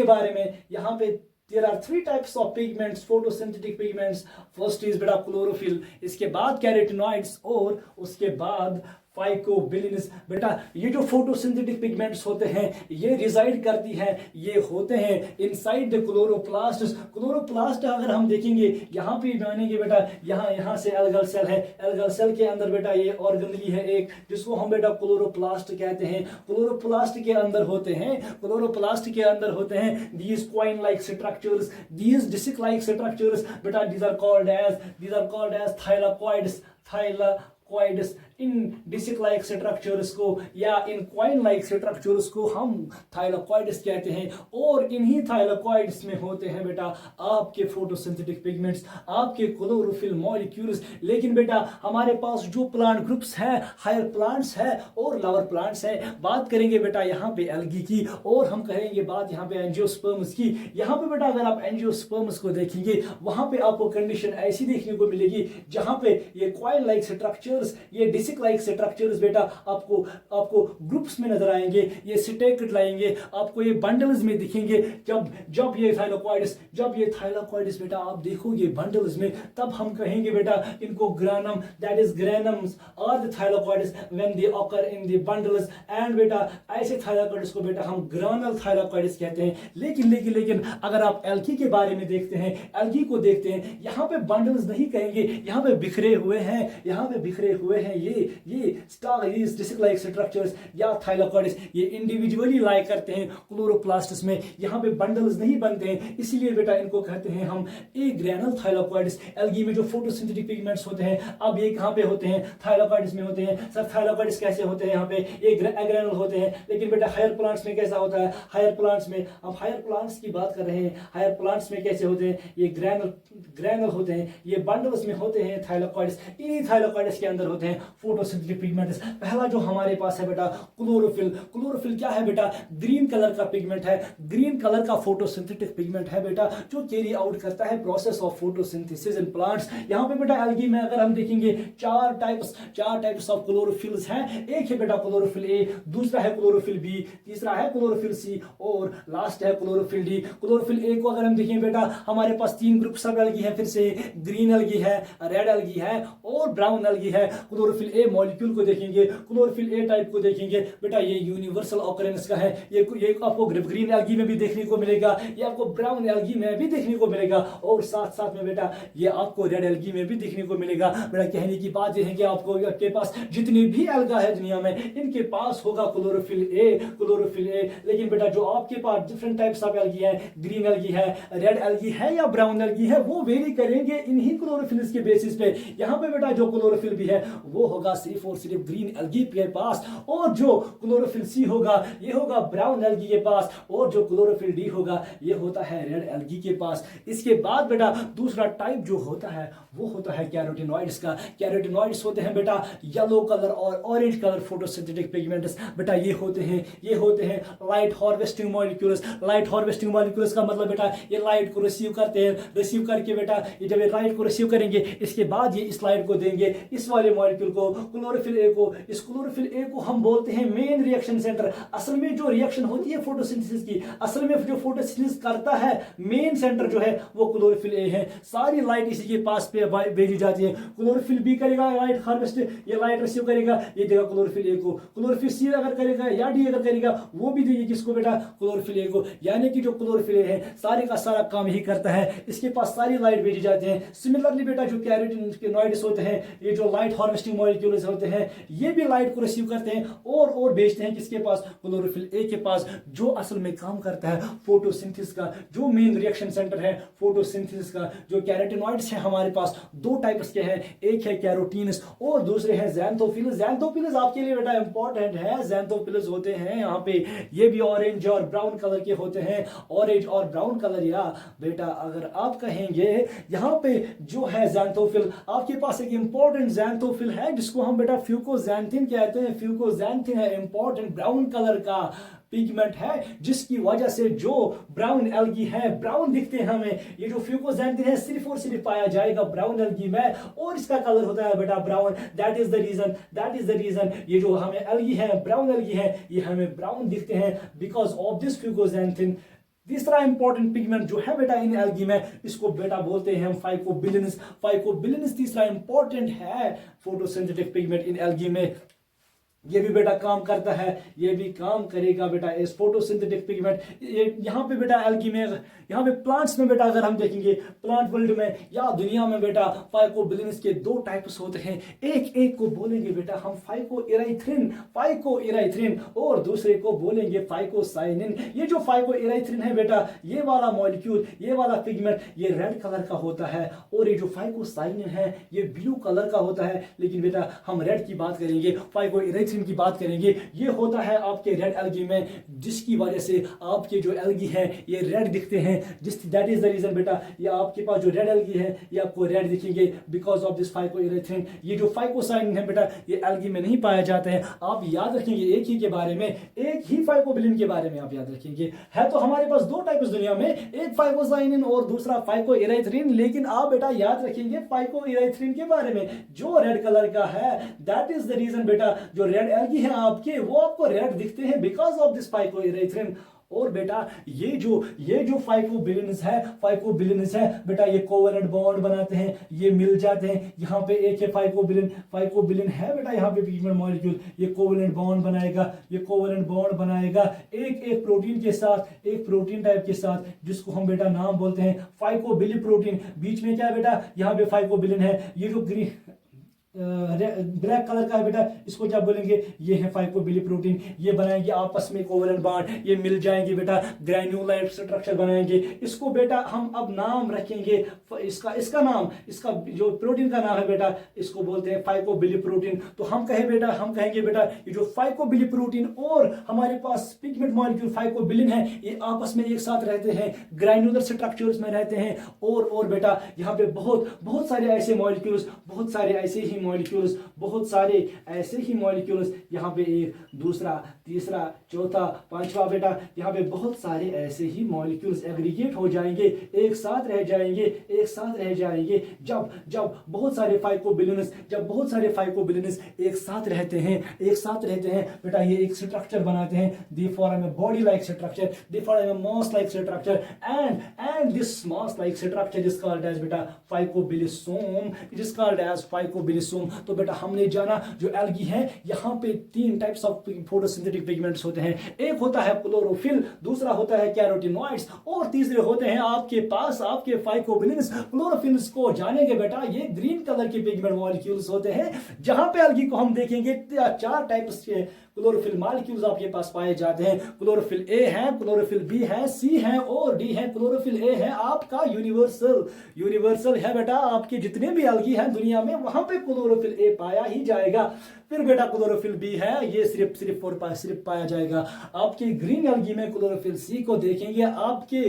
बारे में यहाँ पे there are three types of pigments, photosynthetic pigments. First is बेटा क्लोरोफिल, इसके बाद कैरोटिनॉइड्स और उसके बाद फाइकोबिलिन्स। बेटा ये जो फोटोसिंथेटिक पिगमेंट्स होते हैं ये रिजाइड करती है, ये होते हैं इनसाइड द क्लोरोप्लास्ट। क्लोरोप्लास्ट अगर हम देखेंगे यहाँ पे मानेंगे बेटा यहाँ से एल्गल सेल है, एल्गल सेल के अंदर बेटा ये ऑर्गेनेली है एक, जिसको हम बेटा क्लोरोप्लास्ट कहते हैं। क्लोरोप्लास्ट के अंदर होते हैं these coin like structures, these disc like structures बेटा these are called as thylakoids। इन डिस्क लाइक स्ट्रक्चर्स को या इन कॉइन लाइक स्ट्रक्चर्स को हम थाइलाकोइड्स कहते हैं, और इन्हीं थाइलाकोइड्स में होते हैं बेटा आपके फोटोसिंथेटिक पिगमेंट्स, आपके क्लोरोफिल मॉलिक्यूल्स। लेकिन बेटा हमारे पास जो प्लांट ग्रुप्स हैं, हायर प्लांट्स है और लोअर प्लांट्स है। बात करेंगे बेटा यहाँ पे एल्गी की, और हम करेंगे बात यहाँ पे एंजियोस्पर्म्स की। यहाँ पे बेटा अगर आप एंजियोस्पर्म्स को देखेंगे वहां पे आपको कंडीशन ऐसी देखने को मिलेगी जहां पे ये कॉइन लाइक स्ट्रक्चर्स, ये डिस्क लाइक स्ट्रक्चर्स बेटा आपको आपको ग्रुप्स में नजर आएंगे, ये स्टैक्ड लाएंगे, आपको ये बंडल्स में दिखेंगे। जब जब ये थाइलाकॉइड्स बेटा आप देखोगे बंडल्स में, तब हम कहेंगे बेटा इनको ग्रानम, दैट इज ग्रेनम्स और the thylakoids when they occur in the bundles. And बेटा ऐसे थाइलाकॉइड्स को बेटा हम ग्रानल थाइलाकॉइड्स कहते हैं। लेकिन अगर आप एल्गी के बारे में देखते हैं, एल्गी को देखते हैं, यहाँ पे बंडल्स नहीं कहेंगे, यहाँ पे बिखरे हुए हैं ये डिस्क लाइक स्ट्रक्चर्स या थाइलाकॉइड्स, ये इंडिविजुअली लाई करते हैं क्लोरोप्लास्ट्स में, यहाँ पे बंडल्स नहीं बनते हैं, इसीलिए बेटा इनको कहते हैं हम ए ग्रेनल थाइलाकॉइड्स। एल्गी में जो फोटोसिंथेटिक पिगमेंट्स होते हैं, अब ये कहाँ पे होते हैं? थाइलाकॉइड्स में होते हैं। सर थाइलाकॉइड्स कैसे होते हैं? यहाँ पे ये ग्रेनल होते हैं। लेकिन बेटा हायर प्लांट्स में कैसा होता है? हायर प्लांट्स में, हम हायर प्लांट्स की बात कर रहे हैं, हायर प्लांट्स में कैसे होते हैं? ये ग्रेनल होते हैं, ये बंडल्स में होते हैं थाइलाकॉइड्स। इन्हीं थाइलाकॉइड्स के अंदर होते हैं फोटोसिंथेटिक पिगमेंट्स। पहला जो हमारे पास है बेटा क्लोरोफिल क्या है बेटा? ग्रीन कलर का पिगमेंट है, ग्रीन कलर का फोटोसिंथेटिक पिगमेंट है बेटा, जो कैरी आउट करता है process of photosynthesis in plants. यहाँ पे बेटा एल्गी में अगर हम देखेंगे चार टाइप्स ऑफ क्लोरोफिल्स हैं। एक है बेटा क्लोरोफिल ए, दूसरा है क्लोरोफिल बी, तीसरा है क्लोरोफिल सी और लास्ट है क्लोरोफिल डी। क्लोरोफिल ए को अगर हम देखें बेटा, हमारे पास 3 ग्रुप सब एल्गी है, फिर से ग्रीन एल्गी है, रेड एल्गी है और ब्राउन एल्गी है। क्लोरोफिल ए मॉलिक्यूल को देखेंगे, क्लोरोफिल ए टाइप को देखेंगे बेटा, ये यूनिवर्सल ऑकरेंस का है। ये आपको ग्रीन एल्गी में भी देखने को मिलेगा, ये आपको ब्राउन एल्गी में भी देखने को मिलेगा और साथ में बेटा ये आपको रेड एल्गी में भी देखने को मिलेगा। बेटा कहने की बात यह है कि आपके पास जितनी भी एल्गा है दुनिया में, इनके पास होगा क्लोरोफिल ए। लेकिन बेटा जो आपके पास डिफरेंट टाइप्स ऑफ एल्गी है, ग्रीन एल्गी है, रेड एल्गी है या ब्राउन एल्गी है, वो वेरी करेंगे इन्हीं क्लोरोफिल्स के बेसिस पे। यहाँ पे बेटा जो क्लोरोफिल भी है वो होगा सिर्फ और सिर्फ ग्रीन एल्गी के पास, और जो क्लोरोफिल सी होगा ये होगा ब्राउन एल्गी के पास, और जो क्लोरोफिल डी होगा ये होता है रेड एल्गी के पास। इसके बाद बेटा दूसरा टाइप जो होता है वो होता है कैरोटिनॉइड्स का। कैरोटिनॉइड्स होते हैं बेटा येलो कलर और ऑरेंज कलर फोटोसिंथेटिक पिगमेंट्स। बेटा ये होते हैं light harvesting molecules. Light harvesting molecules का मतलब बेटा ये लाइट को रिसीव करते हैं, रिसीव करके बेटा ये जब ये लाइट को रिसीव करेंगे, इसके बाद ये इस लाइट को देंगे इस वाले मॉलिक्यूल को, क्लोरोफिल ए को। इस क्लोरोफिल ए को हम बोलते हैं मेन रिएक्शन सेंटर। असल में जो रिएक्शन होती है फोटोसिंथेसिस की, असल में जो फोटोसिंथेसिस करता है मेन सेंटर जो है वो क्लोरोफिल ए है। सारी लाइट इसी के पास पे भेजी जाती है। क्लोरोफिल बी करेगा लाइट हार्वेस्ट, ये लाइट रिसीव करेगा, ये देगा क्लोरोफिल ए को। क्लोरोफिल सी अगर करेगा या डी अगर करेगा, वो भी देगी किसको बेटा? क्लोरोफिल ए को। यानी कि जो क्लोरोफिल ए है सारे का सारा काम ही करता है, इसके पास सारी लाइट भेजी जाती है। सिमिलरली बेटा जो कैरोटिनॉइड्स होते हैं, ये जो लाइट हार्वेस्टिंग मॉलिक्यूल्स होते हैं, ये भी लाइट को रिसीव करते हैं और भेजते हैं किसके पास? क्लोरोफिल ए के पास, जो असल में काम करता है फोटोसिंथेसिस का, जो मेन रिएक्शन सेंटर है फोटोसिंथेसिस का। जो कैरोटिनॉइड्स है हमारे पास 2 टाइप्स के हैं, एक है कैरोटीन्स और दूसरे हैं ज़ैंथोफिल्स। ज़ैंथोफिल्स आपके लिए बेटा इंपॉर्टेंट है। ज़ैंथोफिल्स होते हैं यहाँ पे, ये भी ऑरेंज और ब्राउन कलर के होते हैं। ऑरेंज और ब्राउन कलर, या बेटा अगर आप कहेंगे यहाँ पे जो है ज़ैंथोफिल, आपके पास एक इंपॉर्टेंट ज़ैंथोफिल है जिसको हम बेटा फ्यूकोज़ैंथिन कहते हैं। फ्यूकोज़ैंथिन है इंपॉर्टेंट ब्राउन कलर का पिगमेंट है, जिसकी वजह से जो ब्राउन एल्गी है ब्राउन दिखते हैं हमें। ये जो फ्यूकोज़ैंथिन है सिर्फ और सिर्फ पाया जाएगा ब्राउन एल्गी में, और इसका कलर होता है बेटा brown. That is the reason ये जो हमें एल्गी है, ब्राउन एल्गी है, ये हमें ब्राउन दिखते हैं बिकॉज ऑफ दिस फ्यूकोज़ैंथिन। तीसरा इंपॉर्टेंट पिगमेंट जो है बेटा इन एल्गी में, इसको बेटा बोलते हैं हम फाइकोबिलिनस। तीसरा इंपॉर्टेंट है फोटोसिंथेटिक पिगमेंट इन एल्गी में। ये भी बेटा काम करता है, ये भी काम करेगा बेटा एज फोटोसिंथेटिक पिगमेंट। यहाँ पे बेटा एल्गी में, यहाँ पे प्लांट्स में बेटा अगर हम देखेंगे प्लांट वर्ल्ड में या दुनिया में बेटा फाइकोबिलिनस के 2 टाइप्स होते हैं। एक को बोलेंगे बेटा हम फाइकोइराइथ्रिन और दूसरे को बोलेंगे फाइकोसाइनिन। ये जो फाइकोइराइथ्रिन है बेटा, ये वाला मॉलिक्यूल, ये वाला पिगमेंट ये रेड कलर का होता है, और ये जो फाइकोसाइनिन है ये ब्लू कलर का होता है। लेकिन बेटा हम रेड की बात करेंगे, फाइकोइराइथ्रिन इरेथ्रिन की बात करेंगे, ये होता है आपके रेड एल्गी में, जिसकी वजह से आपके जो एल्गी हैं ये रेड दिखते हैं। दैट इज द रीजन बेटा, ये आपके पास जो रेड एल्गी है ये आपको रेड दिखेंगे बिकॉज ऑफ दिस फाइकोइरेथ्रिन। ये जो फाइकोसाइनिन है बेटा ये एल्गी में नहीं पाया जाता है। आप याद रखेंगे एक ही के बारे में, एक ही फाइकोबिलिन के बारे में आप याद रखेंगे। है तो हमारे पास दो टाइप्स दुनिया में, एक फाइकोसाइनिन और दूसरा फाइकोइरेथ्रिन, लेकिन आप बेटा याद रखेंगे फाइकोइरेथ्रिन के बारे में जो रेड कलर का है। दैट इज द रीजन बेटा, जो रेड एल्गी है आपके वो आपको रेड दिखते हैं बिकॉज ऑफ दिस फाइकोइरेथ्रिन। और बेटा ये जो फाइकोबिलिन्स है बेटा, ये कोवेलेंट बॉन्ड बनाते हैं, ये मिल जाते हैं। यहाँ पे एक है फाइकोबिलिन है बेटा, यहाँ पे पिगमेंट मॉलिक्यूल, ये कोवेलेंट बॉन्ड बनाएगा एक प्रोटीन के साथ, एक प्रोटीन टाइप के साथ, जिसको हम बेटा नाम बोलते हैं फाइकोबिली प्रोटीन। बीच में क्या है बेटा, यहाँ पे फाइकोबिलिन है। ये जो ब्लैक कलर का है बेटा, इसको क्या बोलेंगे, ये है फाइकोबिली प्रोटीन। ये बनाएंगे आपस में कोवेलेंट बॉन्ड, ये मिल जाएंगे बेटा, ग्रैन्युलर स्ट्रक्चर बनाएंगे। इसको बेटा हम अब नाम रखेंगे, इसका जो प्रोटीन का नाम है बेटा, इसको बोलते हैं फाइकोबिली प्रोटीन। तो हम कहेंगे बेटा ये जो फाइकोबिली प्रोटीन और हमारे पास पिगमेंट मॉलिक्यूल फाइकोबिलिन है, ये आपस में एक साथ रहते हैं, ग्रैन्युलर स्ट्रक्चर्स में रहते हैं। और बेटा यहाँ पे बहुत सारे ऐसे मॉलिक्यूल्स, बहुत सारे ऐसे ही मॉलिक्यूल्स, यहाँ पे एक, दूसरा, तीसरा, चौथा, पांचवा बेटा, यहाँ पे बहुत सारे ऐसे ही मॉलिक्यूल्स एग्रीगेट हो जाएंगे, एक साथ रह जाएंगे जब बहुत सारे फाइकोबिलिन्स एक साथ रहते हैं बेटा, ये एक स्ट्रक्चर बनाते हैं। They form a body like structure, they form a mass like structure, and this mass like structure is called as बेटा phycobilisome, it is called as phycobilisome. तो बेटा हमने जाना जो एल्गी है, यहाँ पे तीन टाइप्स ऑफ फोटोसिंथेटिक पिगमेंट्स होते हैं। एक होता है क्लोरोफिल, दूसरा होता है कैरोटीनॉइड्स, और तीसरे होते हैं आपके पास आपके फाइकोबिलिन्स। क्लोरोफिल्स को जानेंगे बेटा, ये ग्रीन कलर के पिगमेंट मॉलिक्यूल्स होते हैं। जहां पे एल्गी को हम देखेंगे चार टाइप्स के क्लोरोफिल मॉलिक्यूल्स आपके पास पाए जाते हैं। क्लोरोफिल ए है, क्लोरोफिल बी है, सी है और डी है। क्लोरोफिल ए है आपका यूनिवर्सल है बेटा, आपके जितने भी एल्गी हैं दुनिया में वहां पे क्लोरोफिल ए पाया ही जाएगा। फिर बेटा क्लोरोफिल बी है, ये सिर्फ पाया जाएगा आपके ग्रीन एल्गी में। क्लोरोफिल सी को देखेंगे आपके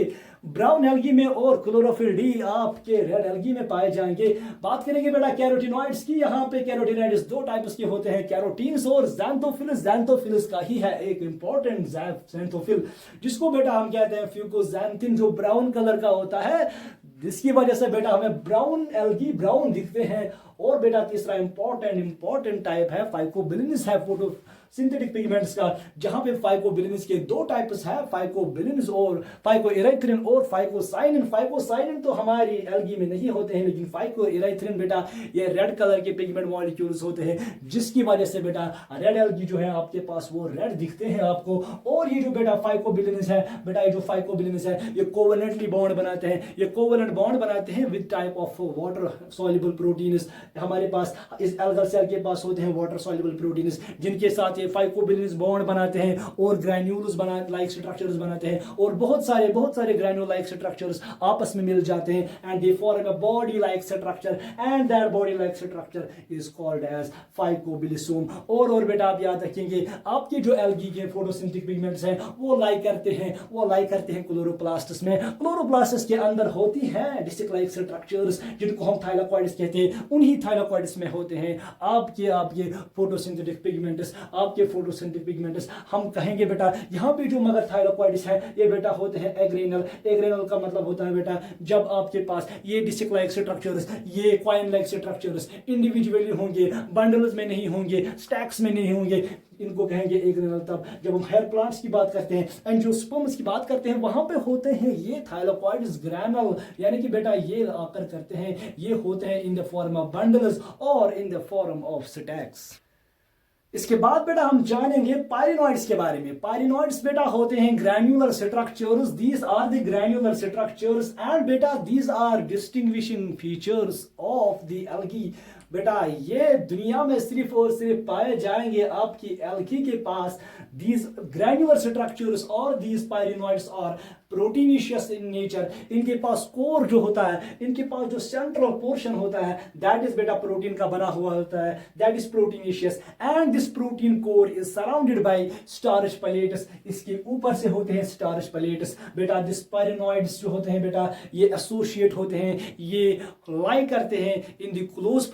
ब्राउन एल्गी में, और क्लोरोफिल डी आपके रेड एल्गी में पाए जाएंगे। बात करेंगे बेटा कैरोटीनॉइड्स की। यहाँ पे कैरोटीनॉइड्स दो टाइप्स के होते हैं, कैरोटीन्स और ज़ैंथोफिल्स का ही है एक इंपॉर्टेंट ज़ैंथोफिल, जिसको बेटा हम कहते हैं फ्यूकोज़ैंथिन, जो ब्राउन कलर का होता है, जिसकी वजह से बेटा हमें ब्राउन एल्गी ब्राउन दिखते हैं। और बेटा तीसरा इंपॉर्टेंट टाइप है फाइकोबिलिन्स है, फोटोसिंथेटिक पिगमेंट्स का, जहां पे फाइकोबिलिन्स के दो टाइप्स है, फाइकोबिलिन्स और फाइकोइरेथ्रिन और फाइकोसाइनिन तो हमारी एल्गी में नहीं होते हैं, लेकिन फाइकोइरेथ्रिन बेटा ये रेड कलर के पिगमेंट मॉलिक्यूल्स होते हैं, जिसकी वजह से बेटा रेड एल्गी जो है आपके पास वो रेड दिखते हैं आपको। और ये जो बेटा फाइकोबिलिन्स है बेटा, ये जो फाइकोबिलिन्स है ये कोवेलेंटली बॉन्ड बनाते हैं, with type of water soluble proteins. हमारे पास इस एल्गल सेल के पास होते हैं वाटर सॉल्युबल प्रोटीन्स, जिनके साथ ये फाइकोबिलिन्स बॉन्ड बनाते हैं और ग्रैन्यूल्स लाइक स्ट्रक्चर्स बनाते हैं, और बहुत सारे ग्रैन्यूल लाइक स्ट्रक्चर्स आपस में मिल जाते हैं, and they form a body like structure, and that body like structure is called as phycobilisome. और बेटा आप याद रखेंगे आपके जो एल्गी के फोटोसिंथेटिक पिगमेंट्स हैं वो लाइक करते हैं क्लोरोप्लास्ट्स में। क्लोरोप्लास्ट्स के अंदर होती हैं डिस्क लाइक स्ट्रक्चर्स, जिनको हम थाइलाकोइड्स कहते हैं, उन्हीं थाइलाकोइड्स में होते हैं आपके फोटोसिंथेटिक पिगमेंट्स। हम कहेंगे बेटा यहाँ पे जो मगर थाइलाकोइड्स है ये बेटा होते हैं एग्रेनल का मतलब होता है बेटा जब आपके पास ये डिस्क लाइक स्ट्रक्चर्स, ये कॉइन लाइक स्ट्रक्चर्स इंडिविजुअली होंगे, बंडल्स में नहीं होंगे, स्टैक्स में नहीं होंगे, इनको कहेंगे एग्रेनल। तब जब हम हेयर प्लांट्स की बात करते हैं, एंजियोस्पर्म्स की बात करते हैं, वहां पे होते हैं ये थाइलाकोइड्स ग्रैनल, यानी कि बेटा ये आकर करते हैं, ये होते हैं in the form of bundles और in the form of stacks. इसके बाद बेटा हम जानेंगे पायरिनॉइड्स के बारे में। पायरिनॉइड्स बेटा होते हैं granular structures, these are the granular structures, and बेटा these are distinguishing features of the algae. बेटा ये दुनिया में सिर्फ और सिर्फ पाए जाएंगे आपकी एल्गी के पास। दीज ग्रैन्युलर स्ट्रक्चर्स और these pyrenoids are proteinaceous in nature, इनके पास कोर जो होता है, इनके पास जो सेंट्रल पोर्शन होता है, दैट इज बेटा प्रोटीन का बना हुआ होता है, that is proteinaceous. And this protein core is surrounded by starch plates, इसके ऊपर से होते हैं स्टार्च प्लेट्स। बेटा दिस पायरिनॉइड्स जो होते हैं बेटा ये एसोसिएट होते हैं, ये लाई करते हैं in the close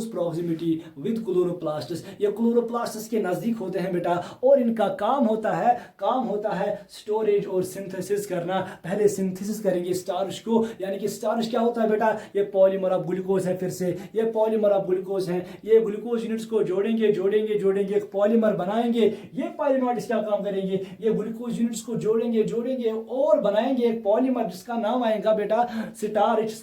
proximity with chloroplasts, ये क्लोरोप्लास्ट्स के नजदीक होते हैं बेटा। और इनका काम होता है स्टोरेज और सिंथेसिस करना। पहले सिंथेसिस करेंगे स्टार्च को, यानी कि स्टार्च क्या होता है बेटा, ये पॉलीमर ऑफ ग्लूकोज है। फिर से ये पॉलीमर ऑफ ग्लूकोज है, ये ग्लूकोज यूनिट्स को जोड़ेंगे एक पॉलीमर बनाएंगे। ये पायरिनॉइड्स क्या काम करेंगे, ये ग्लूकोज यूनिट्स को जोड़ेंगे और बनाएंगे एक पॉलीमर जिसका नाम आएगा बेटा स्टार्च।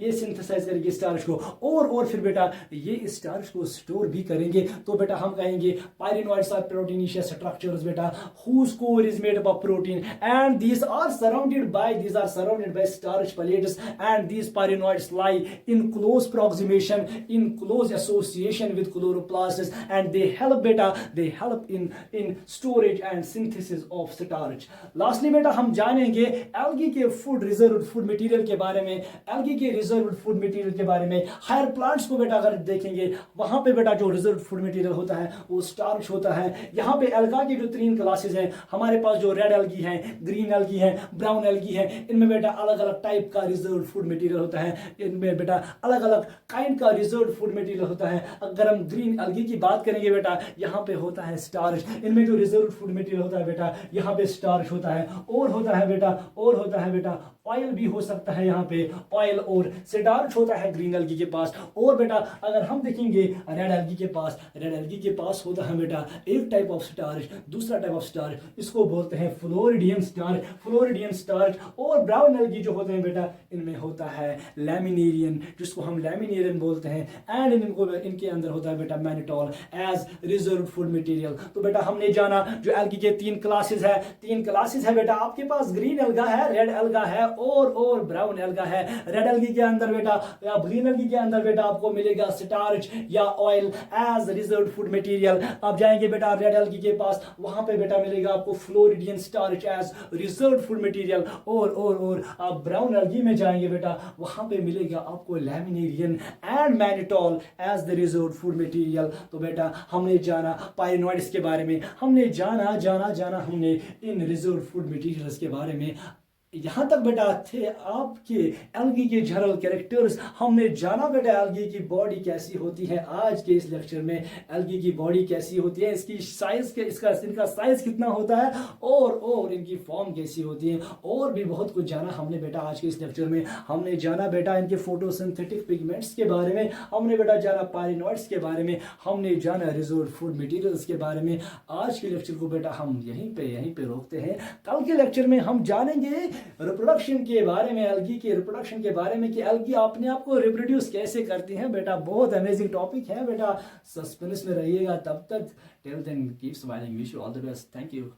ये सिंथेसाइज करेंगे स्टार्च को और फिर बेटा ये स्टार्च को स्टोर भी करेंगे। तो बेटा हम कहेंगे पायरिनॉइड्स आर प्रोटीनिशियस स्ट्रक्चर्स बेटा whose core is made up of protein, and these are surrounded by starch plates, and these pairinoids lie in close association with chloroplasts, and they help in storage and synthesis of starch. Lastly बेटा हम जानेंगे algae के रिजर्व्ड फूड मटेरियल के बारे में, हायर प्लांट्स को बेटा अगर देखेंगे वहां पे बेटा जो रिजर्व्ड फूड मटेरियल होता है वो स्टार्च होता है। यहाँ पे एल्गा की जो 3 क्लासेस हैं हमारे पास, जो रेड एल्गी है, ग्रीन एल्गी है, ब्राउन एल्गी है, इनमें बेटा अलग अलग टाइप का रिजर्व्ड फूड मटेरियल होता है, इनमें बेटा अलग अलग काइंड का रिजर्व्ड फूड मटेरियल होता है। अगर हम ग्रीन एल्गी की बात करेंगे बेटा यहाँ पे होता है स्टार्च, इनमें जो रिजर्व्ड फूड मटेरियल होता है बेटा यहाँ पे स्टार्च होता है। और होता है बेटा ऑयल भी हो सकता है, यहाँ पे ऑयल और स्टार्च होता है ग्रीन एल्गी के पास। और बेटा अगर हम देखेंगे रेड एल्गी के पास होता है बेटा एक टाइप ऑफ स्टार्च, दूसरा टाइप ऑफ स्टार्च, इसको बोलते हैं फ्लोरिडियम स्टार्च। और ब्राउन एल्गी जो होते हैं बेटा इनमें होता है लैमिनेरियन, जिसको हम लैमिनेरियन बोलते हैं। एंड इनके अंदर होता है बेटा mannitol as reserved food material. तो बेटा हमने जाना जो एल्गी के 3 क्लासेस है बेटा, आपके पास ग्रीन एल्गा है, रेड एल्गा है और ब्राउन एल्गा है। रेड एल्गी के अंदर बेटा या ग्रीन एल्गी के अंदर बेटा आपको मिलेगा स्टार्च या oil as reserved food material. आप जाएंगे बेटा रेड एल्गी के पास, वहां पे बेटा मिलेगा आपको floridean starch as reserved food material. और आप ब्राउन एल्गी में जाएंगे बेटा वहां पे मिलेगा आपको laminarin and mannitol as the reserved food material. तो बेटा हमने जाना पायरिनॉइड्स के बारे में, हमने जाना हमने इन रिजर्व्ड फूड मटेरियल्स के बारे में। यहाँ तक बेटा थे आपके एल्गी के जनरल कैरेक्टर्स। हमने जाना बेटा एल्गी की बॉडी कैसी होती है। आज के इस लेक्चर में एल्गी की बॉडी कैसी होती है, इसकी साइज के इनका साइज कितना होता है और इनकी फॉर्म कैसी होती है, और भी बहुत कुछ जाना हमने बेटा आज के इस लेक्चर में। हमने जाना बेटा इनके फोटोसिंथेटिक पिगमेंट्स के बारे में, हमने बेटा जाना पायरिनॉइड्स के बारे में, हमने जाना रिजर्व्ड फूड मटेरियल्स के बारे में। आज के लेक्चर को बेटा हम यहीं पे रोकते हैं। कल के लेक्चर में हम जानेंगे रिप्रोडक्शन के बारे में, एल्गी के रिप्रोडक्शन के बारे में कि एल्गी अपने आप को रिप्रोड्यूस कैसे करती हैं। बेटा बहुत अमेजिंग टॉपिक है बेटा, सस्पेंस में रहिएगा। तब तक till then keep smiling, wish you all the best, thank you.